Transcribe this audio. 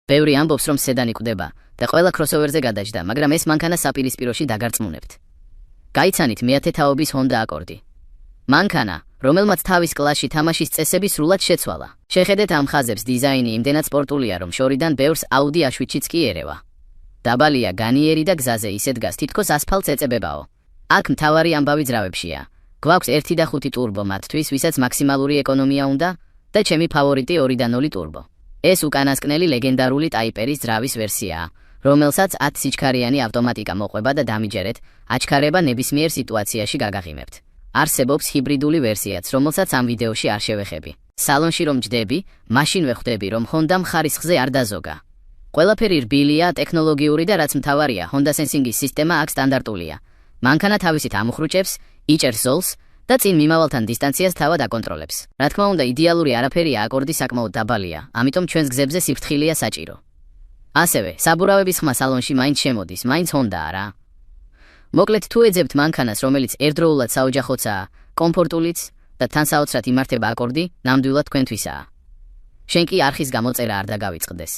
ბევრი ამბობს, რომ სედანი კვდება და ყველა crossover-ზე გადაჯდა, მაგრამ ეს მანქანა საპირისპიროში დაგარწმუნებთ. გაიცანით მეათე თაობის Honda Accord. მანქანა, რომელმაც თავის კლასში თამაშის წესები სრულად შეცვალა. შეხედეთ ამ ხაზებს, დიზაინი იმდენად სპორტულია, რომ შორიდან ბევრს Audi A7-იც კი ერევა. დაბალია, განიერი და გზაზე ისე დგას, თითქოს ასფალტს ეწებებაო. აქ მთავარი ამბავი ძრავებშია. გვაქვს 1 და 5 ტურბო მათთვის, ვისაც მაქსიმალური ეკონომია უნდა და ჩემი ფავორიტი 2 და 0 ტურბო. ეს უკანასკნელი ლეგენდარული ტაიპერის ძრავის ვერსიაა, რომელსაც 10 სიჩქარიანი ავტომატიკა მოყვება და დამიჯერეთ, აჩქარება ნებისმიერ სიტუაციაში გაგაღიმებთ. არსებობს ჰიბრიდული ვერსიაც, რომელსაც ამ ვიდეოში არ შევეხები. სალონში რომ ჯდები, მაშინვე ხვდები, რომ Honda ხარისხზე არ დაზოგა. ყველაფერი რბილია, ტექნოლოგიური და რაც მთავარია, Honda Sensing-ის სისტემა აქ სტანდარტულია. მანქანა თავისით ამოხრუჭებს, იჭერს ზოლს და წინ მიმავალთან დისტანციას თავად აკონტროლებს. რა თქმა უნდა, იდეალური არაფერია, აკორდი საკმაოდ დაბალია, ამიტომ ჩვენს გზებზე სიფრთხილეა საჭირო. ასევე, საბურავების ხმა სალონში მაინც შემოდის, მაინც Honda-ა რა. მოკლედ თუ ეძებთ მანქანას, რომელიც ერთდროულად საოჯახოცაა, კომფორტულიც და თან საოცრად იმართება აკორდი, ნამდვილად თქვენთვისაა. შენ კი არხის გამოწერა არ დაგავიწყდეს.